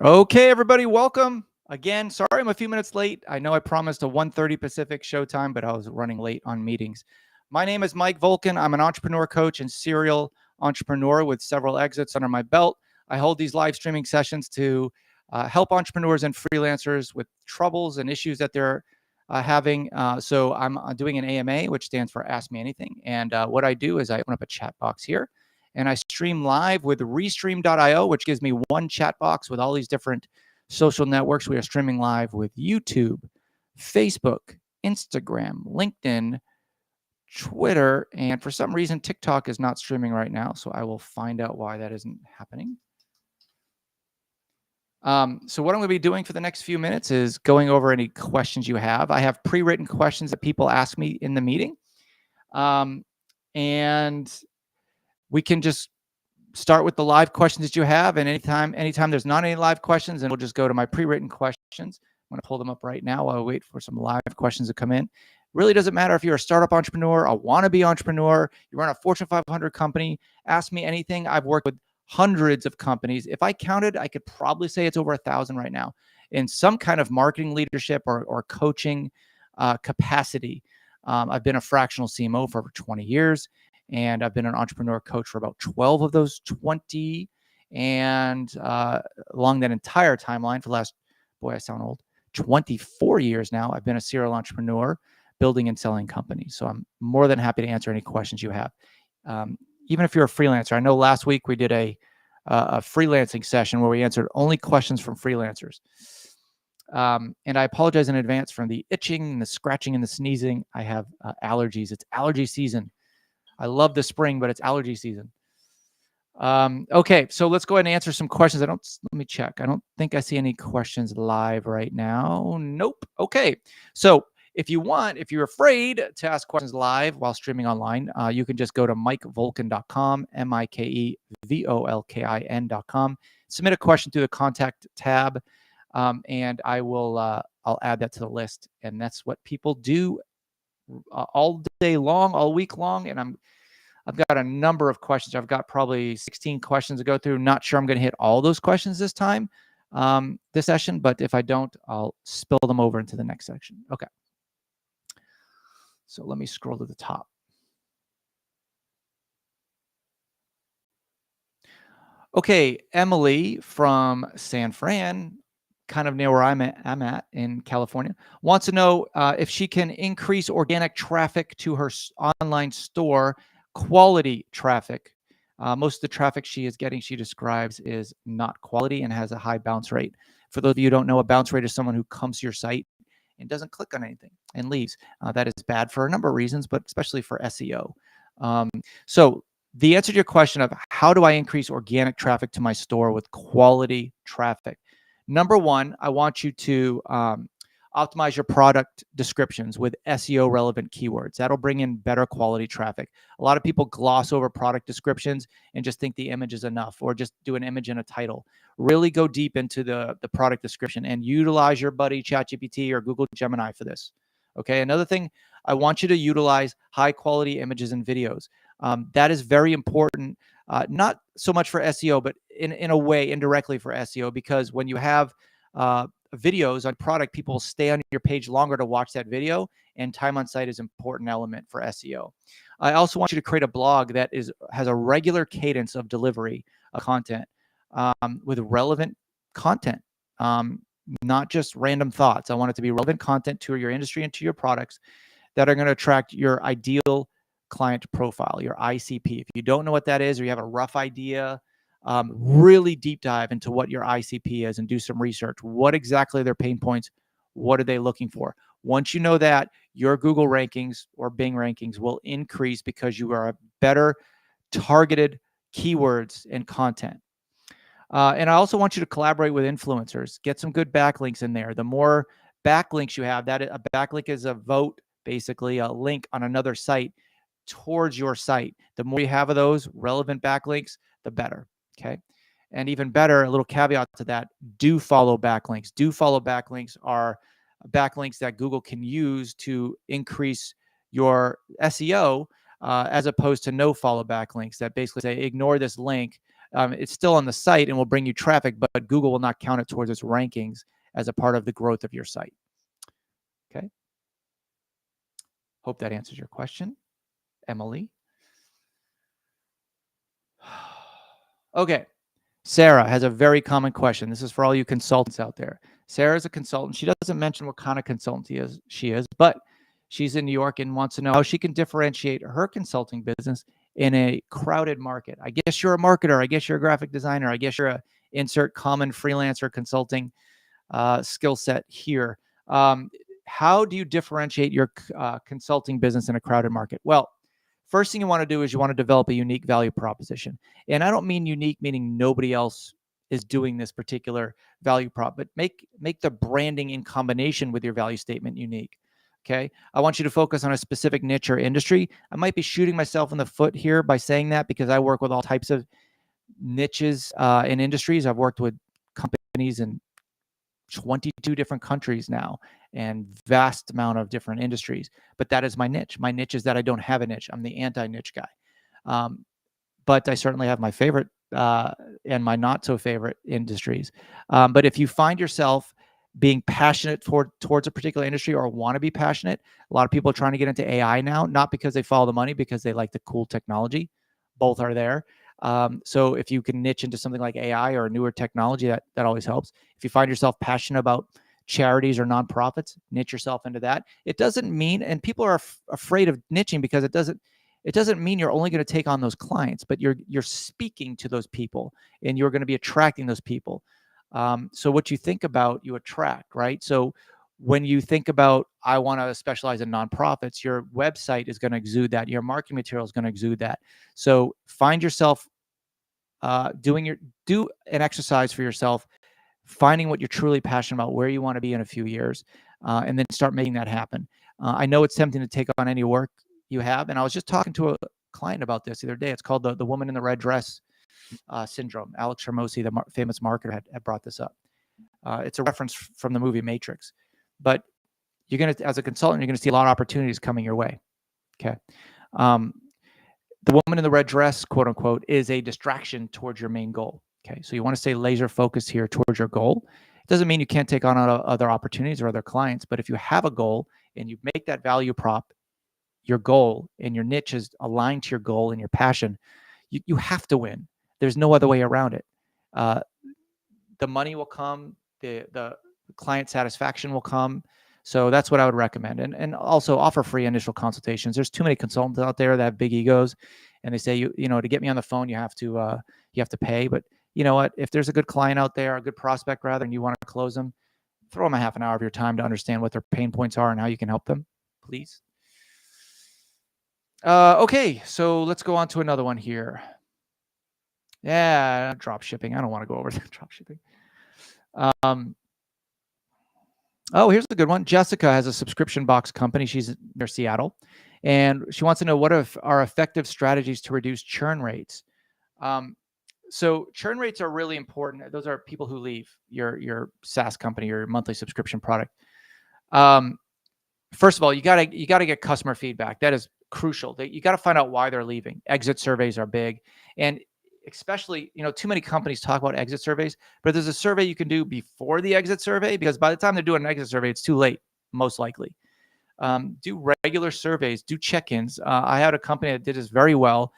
Okay, everybody, welcome again. Sorry, I'm a few minutes late. I know I promised a 1:30 Pacific showtime, but I was running late on meetings. My name is Mike Volkin. I'm an entrepreneur coach and serial entrepreneur with several exits under my belt. I hold these live streaming sessions to help entrepreneurs and freelancers with troubles and issues that they're having. So I'm doing an AMA, which stands for Ask Me Anything. And what I do is I open up a chat box here and I stream live with Restream.io, which gives me one chat box with all these different social networks. We are streaming live with YouTube, Facebook, Instagram, LinkedIn, Twitter, and for some reason, TikTok is not streaming right now. So I will find out why that isn't happening. So what I'm going to be doing for the next few minutes is going over any questions you have. I have pre-written questions that people ask me in the meeting. And we can just start with the live questions that you have. And anytime there's not any live questions, then we'll just go to my pre-written questions. I'm going to pull them up right now while I wait for some live questions to come in. Really doesn't matter if you're a startup entrepreneur, a wannabe entrepreneur, you run a Fortune 500 company, ask me anything. I've worked with hundreds of companies. If I counted, I could probably say it's over 1,000 right now in some kind of marketing leadership or coaching capacity. I've been a fractional CMO for over 20 years. And I've been an entrepreneur coach for about 12 of those 20. And along that entire timeline for the last, boy, I sound old, 24 years now, I've been a serial entrepreneur building and selling companies. So I'm more than happy to answer any questions you have. Even if you're a freelancer, I know last week we did a freelancing session where we answered only questions from freelancers. And I apologize in advance from the itching and the scratching and the sneezing. I have allergies. It's allergy season. I love the spring, but it's allergy season. Okay, so let's go ahead and answer some questions. Let me check. I don't think I see any questions live right now. Nope. Okay, so if you're afraid to ask questions live while streaming online, you can just go to mikevolkin.com, MikeVolkin.com. Submit a question through the contact tab, and I'll add that to the list. And that's what people do all day long, all week long. And I've got a number of questions. I've got probably 16 questions to go through. Not sure I'm going to hit all those questions this time, this session, but if I don't, I'll spill them over into the next section. Okay. So let me scroll to the top. Okay, Emily from San Fran, kind of near where I'm at in California, wants to know if she can increase organic traffic to her online store, quality traffic. Most of the traffic she is getting, she describes, is not quality and has a high bounce rate. For those of you who don't know, a bounce rate is someone who comes to your site and doesn't click on anything and leaves. That is bad for a number of reasons, but especially for SEO. So the answer to your question of how do I increase organic traffic to my store with quality traffic? Number one, I want you to optimize your product descriptions with SEO relevant keywords. That'll bring in better quality traffic. A lot of people gloss over product descriptions and just think the image is enough, or just do an image and a title. Really go deep into the product description and utilize your buddy ChatGPT or Google Gemini for this. Okay. Another thing, I want you to utilize high quality images and videos. That is very important, not so much for SEO, but in a way, indirectly for SEO, because when you have videos on product, people will stay on your page longer to watch that video, and time on site is an important element for SEO. I also want you to create a blog that has a regular cadence of delivery of content with relevant content, not just random thoughts. I want it to be relevant content to your industry and to your products that are going to attract your ideal client profile, your ICP. If you don't know what that is, or you have a rough idea, really deep dive into what your ICP is and do some research. What exactly are their pain points? What are they looking for? Once you know that, your Google rankings or Bing rankings will increase because you are a better targeted keywords and content. And I also want you to collaborate with influencers. Get some good backlinks in there. The more backlinks you have, that a backlink is a vote, basically a link on another site towards your site. The more you have of those relevant backlinks, the better. Okay. And even better, a little caveat to that, do follow backlinks. Do follow backlinks are backlinks that Google can use to increase your SEO, as opposed to no follow backlinks that basically say, ignore this link. It's still on the site and will bring you traffic, but Google will not count it towards its rankings as a part of the growth of your site. Okay. Hope that answers your question, Emily. Okay. Sarah has a very common question. This is for all you consultants out there. Sarah is a consultant. She doesn't mention what kind of consultant she is, but she's in New York and wants to know how she can differentiate her consulting business in a crowded market. I guess you're a marketer. I guess you're a graphic designer. I guess you're a insert common freelancer consulting skill set here. How do you differentiate your consulting business in a crowded market? Well, first thing you want to do is you want to develop a unique value proposition. And I don't mean unique meaning nobody else is doing this particular value prop, but make the branding in combination with your value statement unique. Okay. I want you to focus on a specific niche or industry. I might be shooting myself in the foot here by saying that because I work with all types of niches and industries. I've worked with companies in 22 different countries now and vast amount of different industries. But that is my niche. My niche is that I don't have a niche. I'm the anti-niche guy. But I certainly have my favorite and my not so favorite industries. But if you find yourself being passionate towards a particular industry or want to be passionate, a lot of people are trying to get into AI now, not because they follow the money, because they like the cool technology. Both are there. So if you can niche into something like AI or newer technology, that always helps. If you find yourself passionate about charities or nonprofits, niche yourself into that. It doesn't mean, and people are afraid of niching because it doesn't mean you're only going to take on those clients, but you're speaking to those people and you're going to be attracting those people. So what you think about, you attract, right? So when you think about, I want to specialize in nonprofits, your website is going to exude that. Your marketing material is going to exude that. So find yourself do an exercise for yourself, finding what you're truly passionate about, where you want to be in a few years, and then start making that happen. I know it's tempting to take on any work you have, and I was just talking to a client about this the other day. It's called the woman in the red dress syndrome. Alex Hermosi, the famous marketer, had brought this up. It's a reference from the movie Matrix. But you're going to, as a consultant, you're going to see a lot of opportunities coming your way. Okay. The woman in the red dress, quote unquote, is a distraction towards your main goal. Okay. So you want to stay laser focused here towards your goal. It doesn't mean you can't take on other opportunities or other clients, but if you have a goal and you make that value prop your goal and your niche is aligned to your goal and your passion, you have to win. There's no other way around it. The money will come, the client satisfaction will come. So that's what I would recommend. And also offer free initial consultations. There's too many consultants out there that have big egos and they say, you know, to get me on the phone, you have to pay. But you know what, if there's a good client out there, a good prospect rather, and you want to close them, throw them a half an hour of your time to understand what their pain points are and how you can help them, please. Okay, so let's go on to another one here. Yeah, drop shipping. I don't want to go over the drop shipping. Oh, here's a good one. Jessica has a subscription box company. She's near Seattle, and she wants to know what are effective strategies to reduce churn rates. So churn rates are really important. Those are people who leave your SaaS company, your monthly subscription product. First of all, you gotta get customer feedback. That is crucial. You got to find out why they're leaving. Exit surveys are big, and especially, too many companies talk about exit surveys, but there's a survey you can do before the exit survey, because by the time they're doing an exit survey, it's too late, most likely. Do regular surveys, do check-ins. I had a company that did this very well.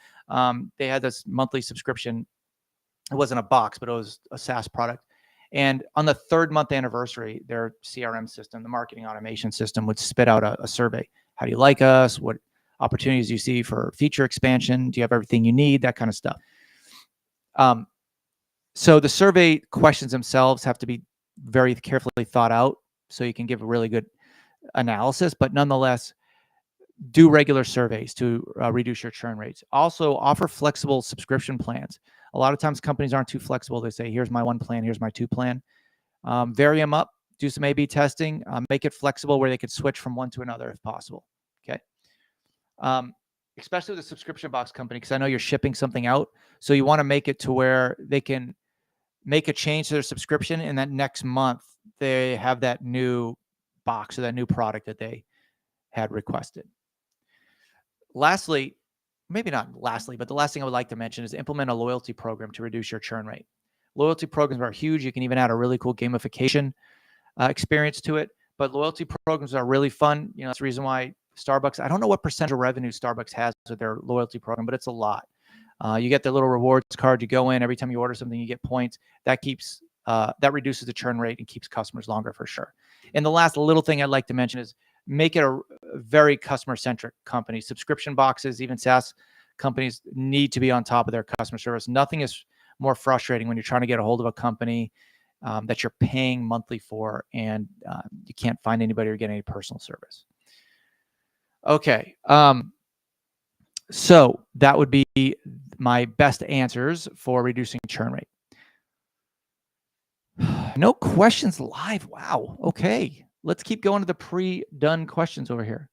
They had this monthly subscription. It wasn't a box, but it was a SaaS product. And on the 3rd month anniversary, their CRM system, the marketing automation system, would spit out a survey. How do you like us? What opportunities do you see for feature expansion? Do you have everything you need? That kind of stuff. So the survey questions themselves have to be very carefully thought out so you can give a really good analysis, but nonetheless, do regular surveys to reduce your churn rates. Also, offer flexible subscription plans. A lot of times companies aren't too flexible. They say, here's my 1 plan, here's my 2 plan. Vary them up, do some A/B testing, make it flexible where they could switch from one to another if possible. Okay. Especially with a subscription box company, because I know you're shipping something out. So you want to make it to where they can make a change to their subscription, and that next month they have that new box or that new product that they had requested. Lastly, maybe not lastly, but the last thing I would like to mention is implement a loyalty program to reduce your churn rate. Loyalty programs are huge. You can even add a really cool gamification experience to it. But loyalty programs are really fun. That's the reason why Starbucks, I don't know what percentage of revenue Starbucks has with their loyalty program, but it's a lot. You get their little rewards card. You go in every time you order something, you get points. That reduces the churn rate and keeps customers longer for sure. And the last little thing I'd like to mention is make it a very customer-centric company. Subscription boxes, even SaaS companies need to be on top of their customer service. Nothing is more frustrating when you're trying to get a hold of a company that you're paying monthly for, and you can't find anybody or get any personal service. Okay. So that would be my best answers for reducing churn rate. No questions live. Wow. Okay. Let's keep going to the pre-done questions over here.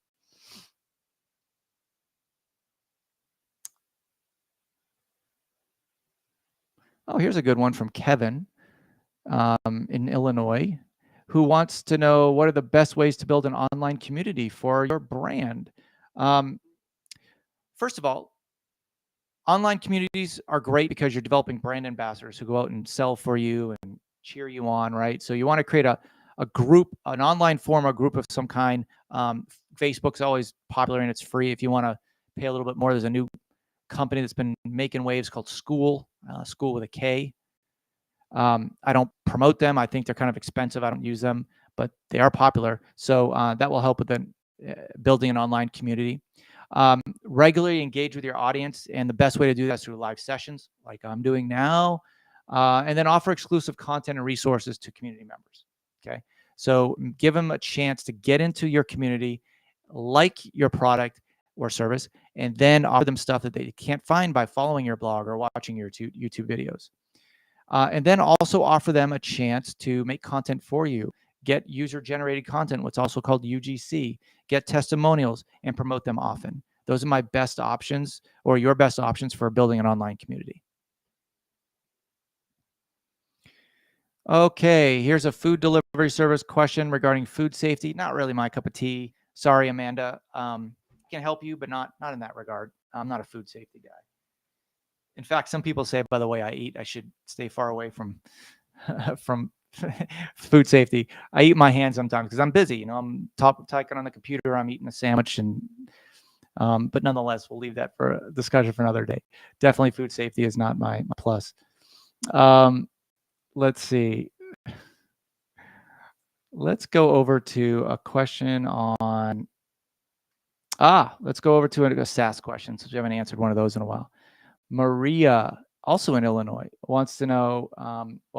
Oh, here's a good one from Kevin in Illinois, who wants to know what are the best ways to build an online community for your brand. First of all, online communities are great because you're developing brand ambassadors who go out and sell for you and cheer you on, right? So you want to create a group, an online forum, a group of some kind. Facebook's always popular and it's free. If you want to pay a little bit more, there's a new company that's been making waves called School with a K. I don't promote them. I think they're kind of expensive. I don't use them, but they are popular. So that will help with building an online community. Regularly engage with your audience, and the best way to do that is through live sessions like I'm doing now, and then offer exclusive content and resources to community members. Okay, so give them a chance to get into your community, like your product or service, and then offer them stuff that they can't find by following your blog or watching your YouTube videos. And then also offer them a chance to make content for you. Get user-generated content, what's also called UGC. Get testimonials and promote them often. Those are my best options, or your best options, for building an online community. Okay, here's a food delivery service question regarding food safety. Not really my cup of tea. Sorry, Amanda. Can help you, but not in that regard. I'm not a food safety guy. In fact, some people say, by the way I eat, I should stay far away from food safety. I eat my hands sometimes because I'm busy. I'm typing on the computer, I'm eating a sandwich, and but nonetheless, we'll leave that for a discussion for another day. Definitely, food safety is not my plus. Let's see. Let's go over to a question on. Let's go over to a SaaS question, since we haven't answered one of those in a while. Maria, also in Illinois, wants to know,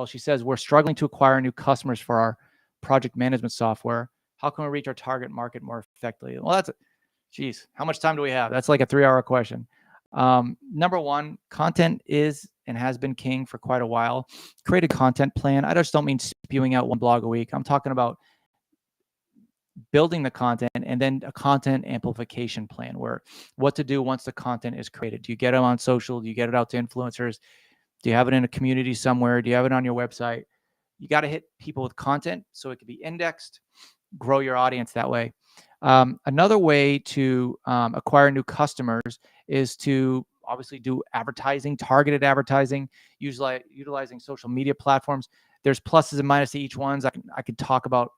she says, we're struggling to acquire new customers for our project management software. How can we reach our target market more effectively? Well, how much time do we have? That's like a 3-hour question. Number one, content is and has been king for quite a while. Create a content plan. I just don't mean spewing out one blog a week. I'm talking about building the content and then a content amplification plan, where what to do once the content is created. Do you get it on social? Do you get it out to influencers? Do you have it in a community somewhere? Do you have it on your website? You got to hit people with content so it can be indexed, grow your audience that way. Another way to acquire new customers is to obviously do advertising, targeted advertising, utilizing social media platforms. There's pluses and minuses to each one. I could talk about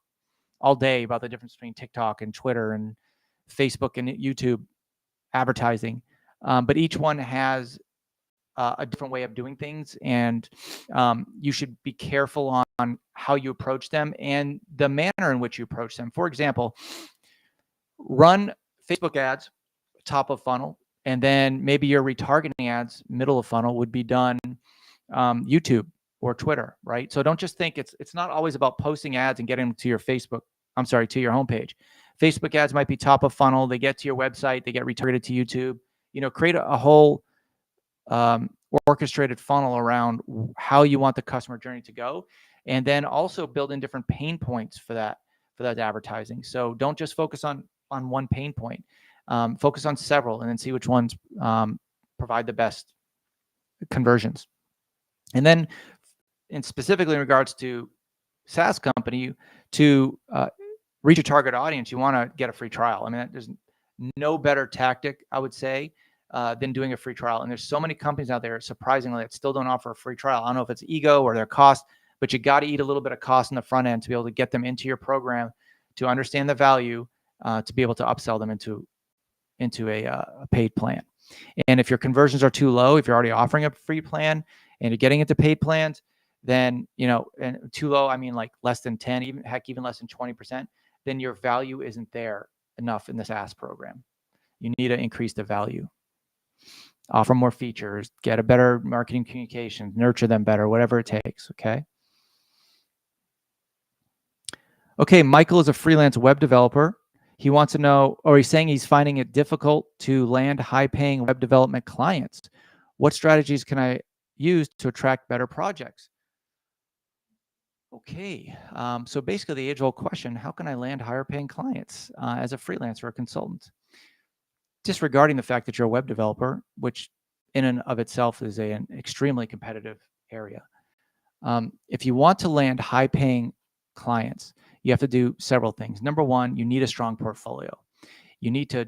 all day about the difference between TikTok and Twitter and Facebook and YouTube advertising. But each one has a different way of doing things, and you should be careful on how you approach them and the manner in which you approach them. For example, run Facebook ads top of funnel, and then maybe your retargeting ads middle of funnel would be done YouTube or Twitter, right? So don't just think it's not always about posting ads and getting them to your to your homepage. Facebook ads might be top of funnel. They get to your website, they get retargeted to YouTube. Create a whole orchestrated funnel around how you want the customer journey to go, and then also build in different pain points for that advertising. So don't just focus on one pain point. Focus on several, and then see which ones provide the best conversions. And then, and specifically in regards to SaaS company, to reach a target audience, you want to get a free trial. I mean, there's no better tactic, I would say, than doing a free trial. And there's so many companies out there, surprisingly, that still don't offer a free trial. I don't know if it's ego or their cost, but you got to eat a little bit of cost in the front end to be able to get them into your program, to understand the value, to be able to upsell them into a paid plan. And if your conversions are too low, if you're already offering a free plan and you're getting into paid plans, then, and too low, I mean like less than 10, even less than 20%, then your value isn't there enough in this SaaS program. You need to increase the value, offer more features, get a better marketing communication, nurture them better, whatever it takes. Okay, Michael is a freelance web developer. He wants to know, or he's saying he's finding it difficult to land high-paying web development clients. What strategies can I use to attract better projects? Okay, so basically the age-old question, how can I land higher-paying clients as a freelancer or consultant? Disregarding the fact that you're a web developer, which in and of itself is an extremely competitive area. If you want to land high-paying clients, you have to do several things. Number one, you need a strong portfolio. You need to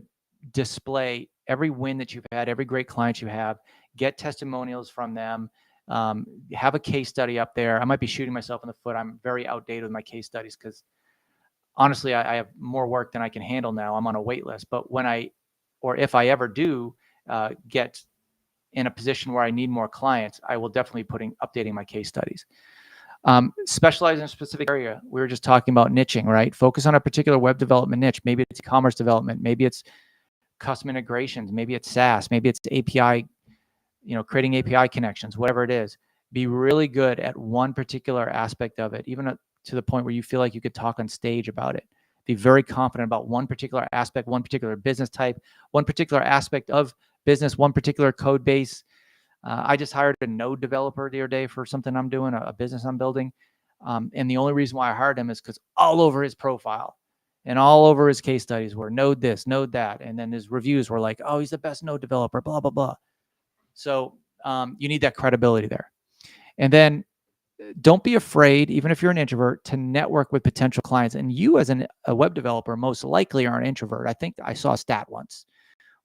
display every win that you've had, every great client you have, get testimonials from them, have a case study up there. I might be shooting myself in the foot. I'm very outdated with my case studies because honestly, I have more work than I can handle now. I'm on a wait list. But if I ever do get in a position where I need more clients, I will definitely updating my case studies. Specialize in a specific area. We were just talking about niching, right? Focus on a particular web development niche. Maybe it's e-commerce development. Maybe it's custom integrations. Maybe it's SaaS. Maybe it's API, creating API connections, whatever it is. Be really good at one particular aspect of it, even to the point where you feel like you could talk on stage about it. Be very confident about one particular aspect, one particular business type, one particular aspect of business, one particular code base. I just hired a Node developer the other day for something I'm doing, a business I'm building. And the only reason why I hired him is because all over his profile and all over his case studies were Node this, Node that. And then his reviews were like, oh, he's the best Node developer, blah, blah, blah. So you need that credibility there. And then don't be afraid, even if you're an introvert, to network with potential clients. And you as a web developer most likely are an introvert. I think I saw a stat once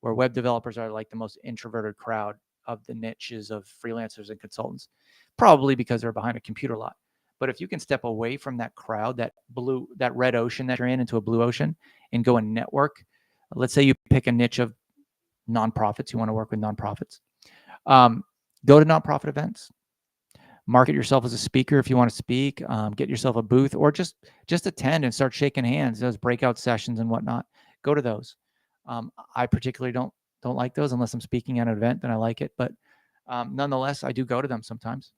where web developers are like the most introverted crowd of the niches of freelancers and consultants, probably because they're behind a computer a lot. But if you can step away from that crowd, that red ocean that you're in, into a blue ocean, and go and network, let's say you pick a niche of nonprofits, you want to work with nonprofits, go to nonprofit events, market yourself as a speaker if you want to speak, get yourself a booth, or just attend and start shaking hands, those breakout sessions and whatnot. Go to those. I particularly don't like those unless I'm speaking at an event, then I like it. But nonetheless, I do go to them sometimes.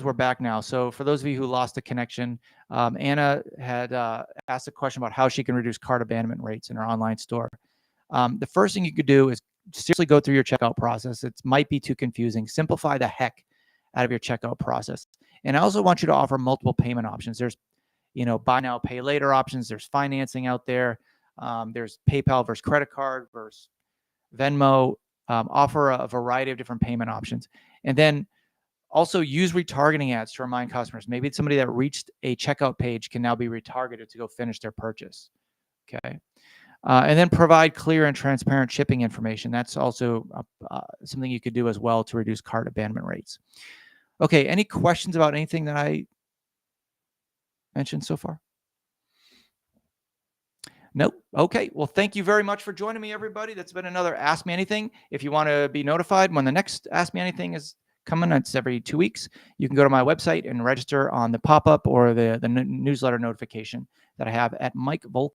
We're back now. So for those of you who lost the connection, Anna had asked a question about how she can reduce cart abandonment rates in her online store. The first thing you could do is seriously go through your checkout process. It might be too confusing. Simplify the heck out of your checkout process. And I also want you to offer multiple payment options. There's, buy now, pay later options. There's financing out there. There's PayPal versus credit card versus Venmo. Offer a variety of different payment options. And then also use retargeting ads to remind customers. Maybe it's somebody that reached a checkout page can now be retargeted to go finish their purchase. Okay. And then provide clear and transparent shipping information. That's also something you could do as well to reduce cart abandonment rates. Okay. Any questions about anything that I mentioned so far? Nope. Okay. Well, thank you very much for joining me, everybody. That's been another Ask Me Anything. If you want to be notified when the next Ask Me Anything is coming, it's every 2 weeks. You can go to my website and register on the pop-up or the newsletter notification that I have at Mike Volk.